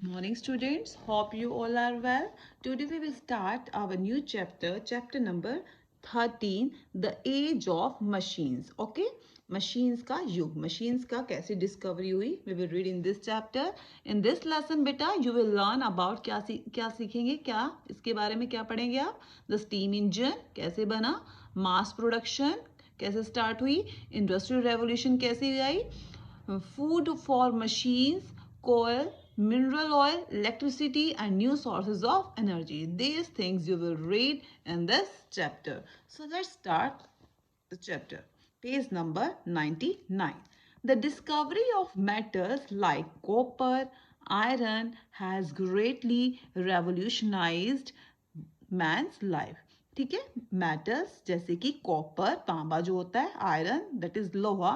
Morning students, hope you all are well. Today we will start our new chapter, chapter number 13, the age of machines. Okay, machines का युग, machines का कैसे discovery हुई, we will read in this chapter. In this lesson बेटा you will learn about क्या सीखेंगे, क्या इसके बारे में क्या पढ़ेंगे आप, the steam engine कैसे बना, mass production कैसे start हुई, industrial revolution कैसे आई, food for machines, coal, mineral oil, electricity, and new sources of energy. These things you will read in this chapter. So let's start the chapter. Page number 99. The discovery of metals like copper, iron has greatly revolutionized man's life. ठीक है, metals जैसे कि copper, तांबा जो होता है, iron that is लोहा,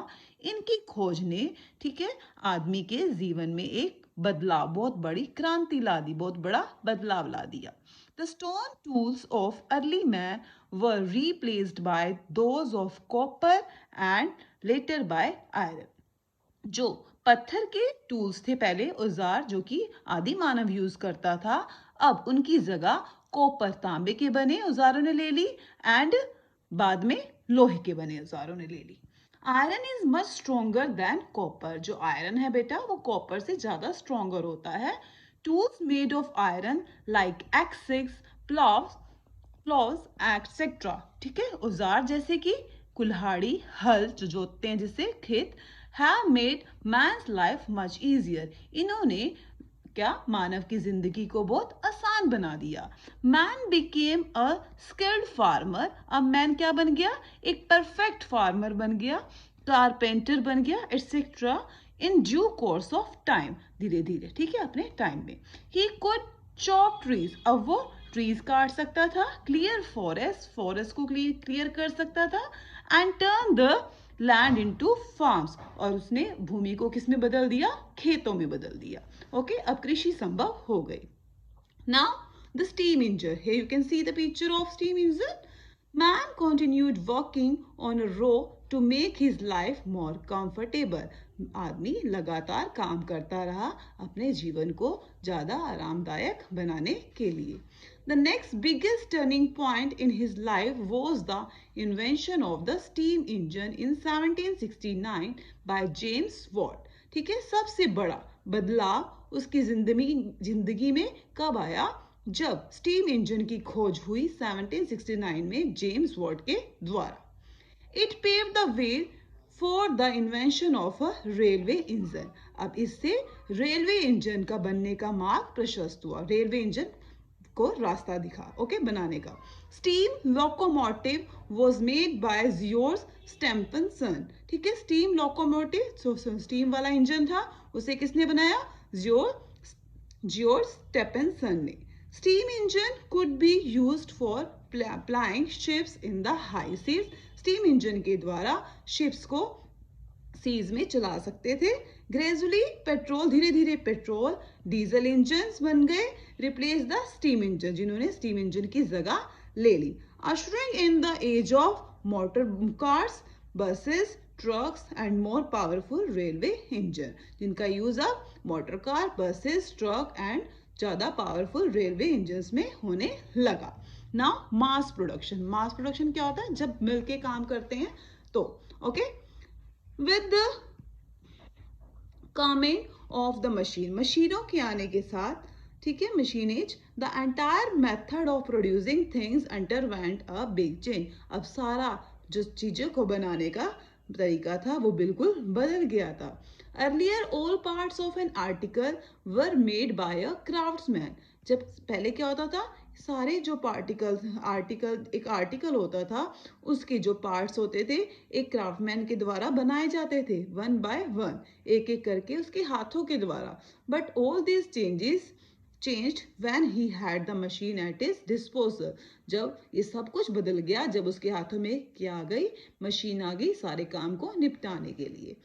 इनकी खोज ने ठीक है आदमी के जीवन में एक बदलाव, बहुत बड़ी क्रांति ला दी, बहुत बड़ा बदलाव ला दिया. The stone tools of early man were replaced by those of copper and later by iron. जो पत्थर के टूल्स थे पहले, औजार जो कि आदि मानव यूज करता था, अब उनकी जगह कॉपर, तांबे के बने औजारों ने ले ली एंड बाद में लोहे के बने औजारों ने ले ली. Iron is much stronger than copper. जो आयरन है बेटा वो कॉपर से ज्यादा स्ट्रोंगर होता है. Tools made of iron like axes, ploughs etcetera. ठीक है, औजार जैसे कि कुल्हाड़ी, हल जो जोतते हैं जिससे खेत, have made man's life much easier. इन्होंने क्या मानव की जिंदगी को बहुत आसान बना दिया. Man became a skilled farmer. अब मैन क्या बन गया, एक परफेक्ट फार्मर बन गया, कारपेंटर बन गया etcetera in due course of time. धीरे धीरे, ठीक है, अपने टाइम में. He could chop trees. अब वो ट्रीज काट सकता था, क्लियर फॉरेस्ट को क्लियर कर सकता था, and turn the land into farms. और उसने भूमि को किस में बदल दिया, खेतों में बदल दिया. ओके, अब कृषि संभव हो गई. Now the steam engine. Here you can see the picture of steam engine. Man continued working on a row to make his life more comfortable. आदमी लगातार काम करता रहा अपने जीवन को ज़्यादा आरामदायक बनाने के लिए. The next biggest turning point in his life was the invention of the steam engine in 1769 by James Watt. ठीक है, सबसे बड़ा बदलाव उसकी जिंदगी में कब आया, जब स्टीम इंजन की खोज हुई 1769 में जेम्स वॉट के द्वारा. It pave the way for the invention of a railway engine. अब इससे रेलवे इंजन का बनने का मार्ग प्रशस्त हुआ, रेलवे इंजन को रास्ता दिखा, ओके, बनाने का. Steam locomotive was made by George Stephenson. ठीक है, स्टीम लोकोमोटिव, स्टीम वाला इंजन था, उसे किसने बनाया, जियोर्स स्टेफनसन ने. Steam engine could be used for plying ships in the high seas. Steam engine के द्वारा ships को सीज में चला सकते थे. ग्रेजुअली पेट्रोल, धीरे धीरे पेट्रोल डीजल इंजन बन गए, रिप्लेस द स्टीम इंजन, जिन्होंने स्टीम इंजन की जगह ले ली. Ushering in the age of motor cars, buses, trucks and more powerful railway engine, जिनका यूज अब motor car, buses, truck and ज्यादा पावरफुल रेलवे इंजन में होने लगा. Now mass production. Mass production क्या होता है, जब मिलके काम करते हैं तो. Okay, with the coming of the machine, मशीनों के आने के साथ, ठीक है, machines, the entire method of producing things underwent a big change. अब सारा जो चीजों को बनाने का तरीका था वो बिल्कुल बदल गया था. Earlier, all parts of an article were made by a craftsman. जब पहले क्या होता था, सारे जो एक आर्टिकल होता था, उसके जो पार्ट्स होते थे एक क्राफ्टमैन के द्वारा बनाए जाते थे, वन बाय वन, एक एक करके उसके हाथों के द्वारा. But all this changes changed when he had the machine at his disposal. जब ये सब कुछ बदल गया, जब उसके हाथों में क्या आ गई, मशीन आ गई सारे काम को निपटाने के लिए.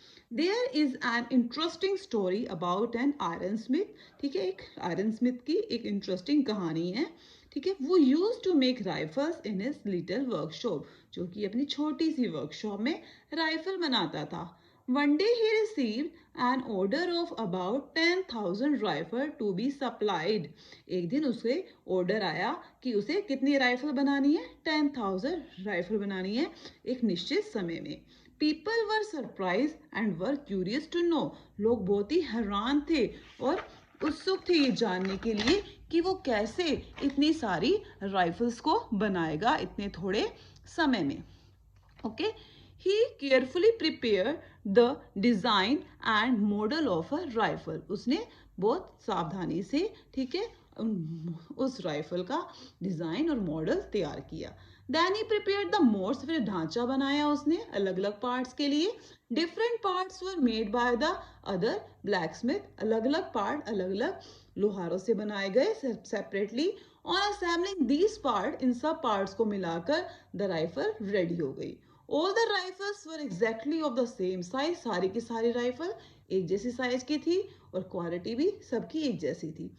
There is an interesting story about an iron smith. ठीक है, एक आयरन स्मिथ की एक इंटरेस्टिंग कहानी है. ठीक है, वो use to make rifles in his little workshop, जो कि अपनी छोटी सी वर्कशॉप में राइफल बनाता था. One day he received an order of about 10,000 rifle to be supplied. एक दिन उसे ऑर्डर आया कि उसे कितनी राइफल बनानी है, 10,000 राइफल बनानी है एक निश्चित समय में. People were surprised and were curious to know. लोग बहुत ही हैरान थे और उत्सुक थे ये जानने के लिए कि वो कैसे इतनी सारी राइफल्स को बनाएगा इतने थोड़े समय में. Okay, he carefully prepared the design and model of a rifle. उसने बहुत सावधानी से, ठीक है, उस राइफल का डिजाइन और मॉडल तैयार किया. Then he prepared the molds. फिर ढांचा बनाया उसने अलग अलग पार्ट्स के लिए. Different parts were made by the other blacksmith. अलग अलग पार्ट अलग अलग लोहारों से बनाए गए separately. On assembling these parts, इन सब पार्ट्स को मिलाकर द राइफल रेडी हो गई. All the rifles were exactly of the same size. सारी की सारी राइफल एक जैसी साइज की थी और क्वालिटी भी सबकी एक जैसी थी.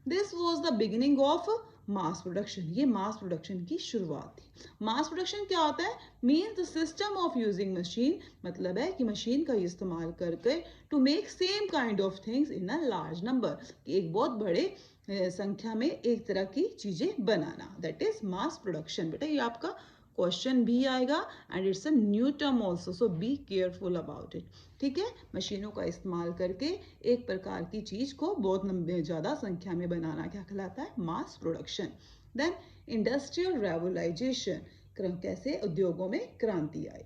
This was the beginning of mass production. ये mass production की शुरुआत थी. Mass production क्या होता है? Means the system of using machine. मतलब है कि मशीन का इस्तेमाल करके to make same kind of things in a large number. कि एक बहुत बड़े संख्या में एक तरह की चीजें बनाना. That is mass production. बेटा ये आपका क्वेश्चन भी आएगा and it's a new term also, so be careful about it. ठीक है, मशीनों का इस्तेमाल करके एक प्रकार की चीज को बहुत ज्यादा संख्या में बनाना क्या कहलाता है? Mass production. देन इंडस्ट्रियल रेवोलाइजेशन, कैसे उद्योगों में क्रांति आई.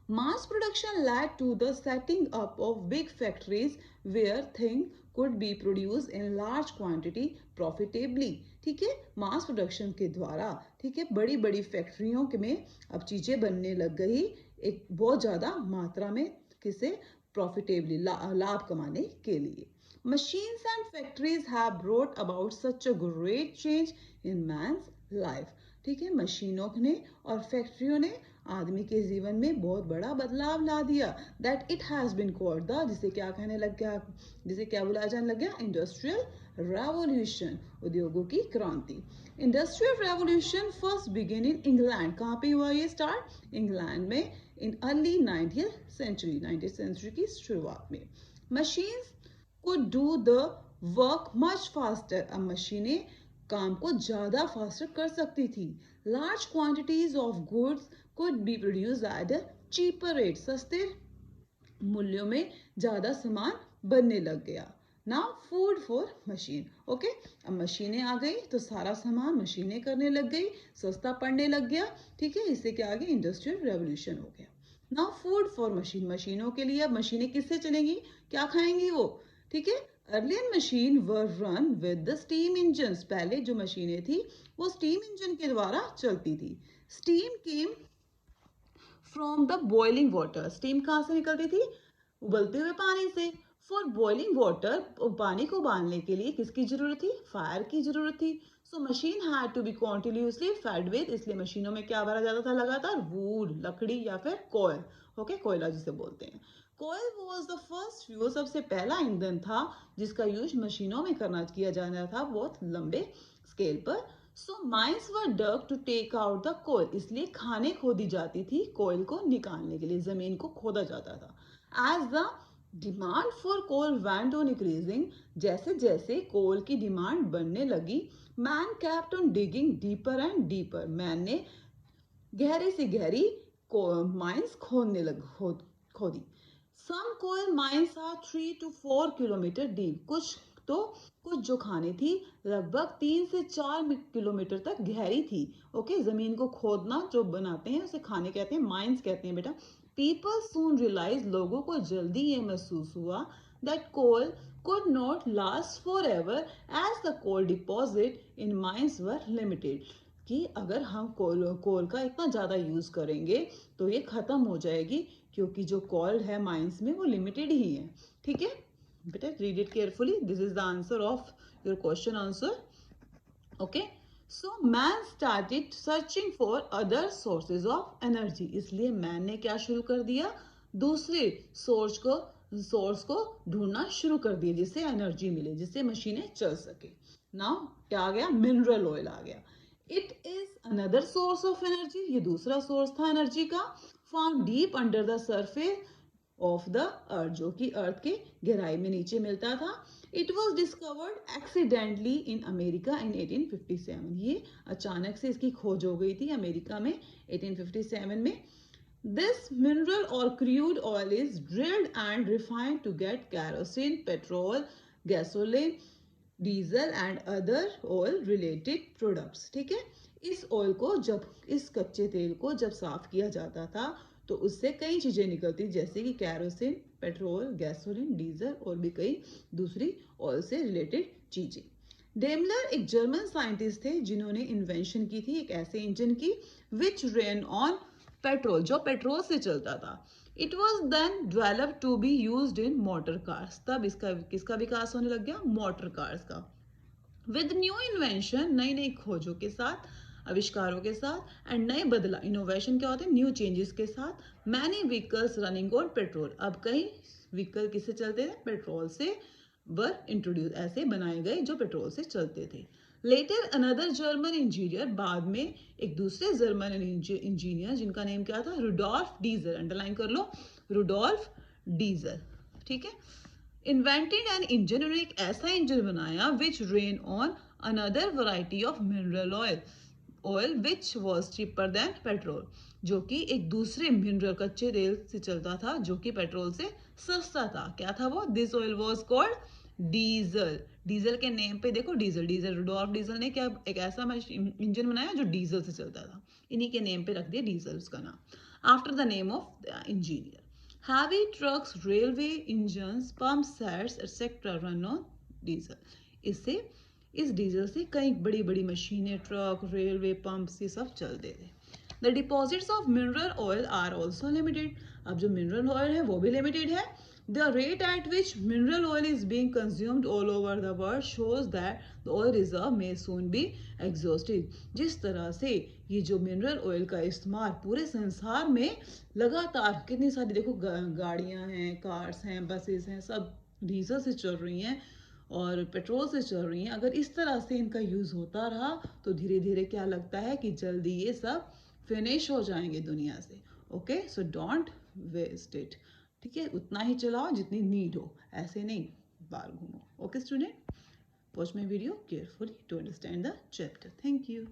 Mass production led to the setting up of big factories where things could be produced in large quantity profitably. ठीक है, मास प्रोडक्शन के द्वारा, ठीक है, बड़ी बड़ी फैक्ट्रियों में अब चीजें बनने लग गई एक बहुत ज्यादा मात्रा में, किसे? प्रॉफिटेबली, लाभ कमाने के लिए. Machines and factories have brought about such a great change in man's life. ठीक है, मशीनों ने और फैक्ट्रियों ने आदमी के जीवन में बहुत बड़ा बदलाव ला दिया. That it has been called the, जिसे क्या कहने लग गया, जिसे क्या बुलाया जाने लग गया? इंडस्ट्रियल रेवोल्यूशन, उद्योगों की क्रांति. Industrial revolution first begin in England. कहाँ पे हुआ ये स्टार्ट? इंग्लैंड में in early 19th century, 19th century की शुरुआत में. Machines could do the work much faster. अब मशीनें काम को ज्यादा फास्टर कर सकती थी. Large quantities of goods could be produced at a cheaper rate. सस्ते मूल्यों में ज्यादा सामान बनने लग गया. Now food for machine. Okay, अब मशीनें आ गई तो सारा सामान मशीनें करने लग गई, सस्ता पड़ने लग गया. ठीक है, इससे क्या आ गया? इंडस्ट्रियल रेवोल्यूशन हो गया. Now food for machine. मशीनों के लिए अब मशीनें किससे चलेंगी? क्या खाएंगी वो? ठीक है, earlier machine were run with the steam engine. पहले जो मशीनें थी वो स्टीम इंजन के द्वारा चलती थी. Steam came from the boiling water. Steam कहाँ से निकलती थी? उबलते हुए पानी से. फॉर बॉइलिंग वाटर, पानी को उबालने के लिए किसकी जरूरत थी? फायर की जरूरत थी. So machine had to be continuously fed with, इसलिए मशीनों में क्या भरा जाता था लगातार? वुड, लकड़ी या फिर कोयल. ओके, कोयला जिसे बोलते हैं. कोयल वॉज द फर्स्ट फ्यूल, सबसे पहला ईंधन था जिसका यूज मशीनों में किया जाना था बहुत लंबे स्केल पर. So mines were dug to take out the coal, इसलिए खाने खोदी जाती थी कोयल को निकालने के लिए, जमीन को खोदा जाता था. As the demand for coal went on increasing, जैसे जैसे कोल की डिमांड बढ़ने लगी, man kept on digging deeper and deeper. Man ने गहरी से गहरी माइंस खोदी. Some coal mines are 3 to 4 kilometre deep. कुछ जो खाने थी लगभग 3 से 4 किलोमीटर तक गहरी थी. ओके, जमीन को खोदना जो बनाते हैं उसे खाने कहते हैं, माइंस कहते हैं बेटा. पीपल सून रियलाइज, लोगों को जल्दी ये महसूस हुआ that coal could not last forever as the coal deposit in mines were limited. कि अगर हम कोल का इतना ज़्यादा यूज़ करेंगे तो ये ख़त्म हो जाएगी, क्योंकि जो कोल है माइंस में वो लिमिटेड ही है. ठीक है बेटा, read it carefully. This is the answer of your question answer. Okay, so man started searching for other sources of energy. इसलिए मैन ने क्या शुरू कर दिया? दूसरे सोर्स को ढूंढना शुरू कर दिया जिससे एनर्जी मिले, जिससे मशीनें चल सके. नाउ क्या आ गया? मिनरल ऑयल आ गया. It is another source of energy, ये दूसरा सोर्स था एनर्जी का. Found deep under the surface, of the earth, जो कि अर्थ के गहराई में नीचे मिलता था। It was discovered accidentally in America in 1857। ये अचानक से इसकी खोज हो गई थी अमेरिका में 1857 में। This mineral or crude oil is drilled and refined to get kerosene, petrol, gasoline, diesel and other oil related products. ठीक है, इस ऑयल को जब इस कच्चे तेल को जब साफ किया जाता था तो उससे कई चीजें निकलती, जैसे कि कैरोसिन, पेट्रोल, गैसोलीन, डीजल और भी कई दूसरी ऑयल से रिलेटेड चीजें। डेमलर एक जर्मन साइंटिस्ट थे जिन्होंने इन्वेंशन की थी एक ऐसे इंजन की विच रेन ऑन पेट्रोल, जो पेट्रोल से चलता था। It was then develop to be use in motor cars. तब इसका किसका विकास होने लग गया? मोटर कार्स का। विद न्यू इन्वेंशन, नई नई खोजों के साथ, आविष्कारों के साथ, एंड नए बदला, इनोवेशन क्या होते हैं? न्यू चेंजेस के साथ। Many vehicles running on petrol, अब कई व्हीकल किससे चलते थे? पेट्रोल से वर इंट्रोड्यूस, ऐसे बनाए गए जो पेट्रोल से चलते थे। लेटर अनदर जर्मन इंजीनियर, बाद में एक दूसरे जर्मन इंजीनियर जिनका नेम क्या था? रुडोल्फ डीजल, अंडरलाइन कर लो, रुडोल्फ डीजल। ठीक है, इन्वेंटेड एन इंजन, उन्होंने एक ऐसा इंजन बनाया which ran on another variety of mineral oil, oil which was cheaper than petrol, जो कि एक दूसरे मिनरल कच्चे तेल से चलता था जो कि पेट्रोल से सस्ता था। क्या था वो? This oil was called diesel. Diesel के नेम पे देखो, डीजल, डीजल रुडोल्फ डीजल ने क्या एक ऐसा इंजन बनाया जो डीजल से चलता था, इन्हीं के नेम पे रख दिया डीजल उसका नाम, after the name of the engineer. Heavy trucks, railway engines, pump sets, etc. run on diesel. इससे इस डीजल से कई बड़ी बड़ी मशीनें, ट्रक, रेलवे, पंप्स, ये सब चलते थे। The deposits of mineral oil are also limited. अब जो मिनरल ऑयल है वो भी लिमिटेड है। The rate at which mineral oil is being consumed all over the world shows that the oil reserve may soon be exhausted. जिस तरह से ये जो मिनरल ऑयल का इस्तेमाल पूरे संसार में लगातार, कितनी सारी देखो गाड़ियां हैं, कार्स हैं, बसेस हैं, सब डीजल से चल रही हैं और पेट्रोल से चल रही हैं। अगर इस तरह से इनका यूज़ होता रहा तो धीरे धीरे क्या लगता है कि जल्दी ये सब फिनिश हो जाएंगे दुनिया से। Okay, so don't waste it. ठीक है, उतना ही चलाओ जितनी नीड हो, ऐसे नहीं बार घूमो। Okay student, watch my video carefully to understand the chapter. Thank you.